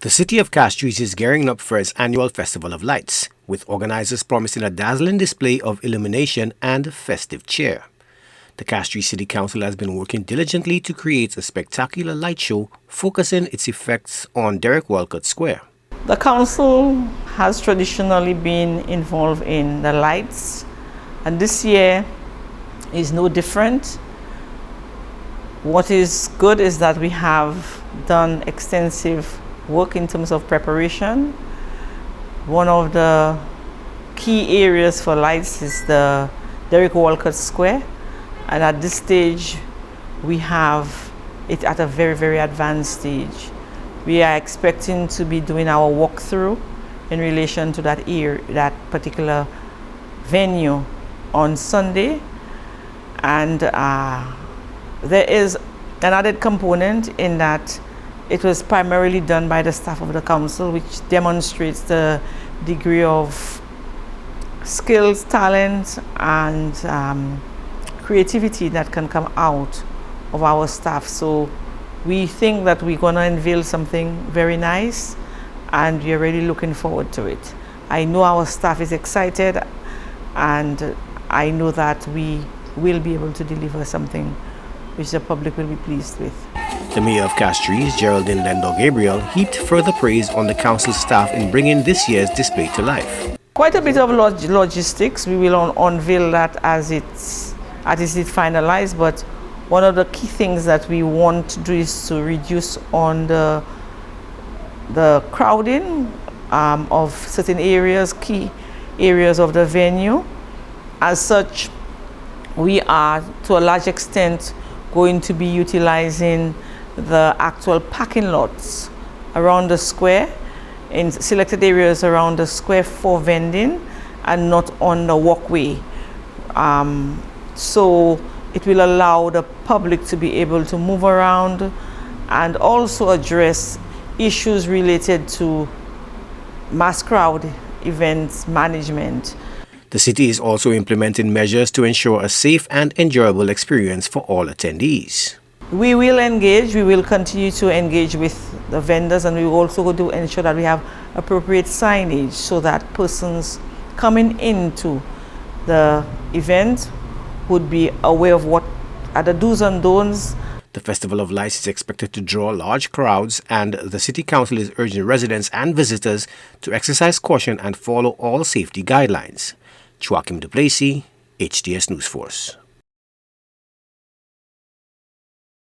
The city of Castries is gearing up for its annual Festival of Lights, with organizers promising a dazzling display of illumination and festive cheer. The Castries City Council has been working diligently to create a spectacular light show focusing its effects on WALCOTT Square. The council has traditionally been involved in the lights, and this year is no different. What is good is that we have done extensive work in terms of preparation. One of the key areas for lights is the WALCOTT Square, and at this stage we have it at a very advanced stage. We are expecting to be doing our walkthrough in relation to that particular venue on Sunday, and there is an added component in that it was primarily done by the staff of the council, which demonstrates the degree of skills, talent, and creativity that can come out of our staff. So we think that we're going to unveil something very nice, and we're really looking forward to it. I know our staff is excited, and I know that we will be able to deliver something which the public will be pleased with. The Mayor of Castries, GERALDINE GABRIEL, heaped further praise on the council staff in bringing this year's display to life. Quite a bit of logistics. We will unveil that as it's finalized, but one of the key things that we want to do is to reduce on the crowding of certain areas, key areas of the venue. As such, we are to a large extent going to be utilizing the actual parking lots around the square, in selected areas around the square for vending, and not on the walkway. So it will allow the public to be able to move around and also address issues related to mass crowd events management. The city is also implementing measures to ensure a safe and enjoyable experience for all attendees. We will engage, we will continue to engage with the vendors, and we will also go to ensure that we have appropriate signage so that persons coming into the event would be aware of what are the do's and don'ts. The Festival of Lights is expected to draw large crowds, and the City Council is urging residents and visitors to exercise caution and follow all safety guidelines. Joachim Duplessis, HTS News Force.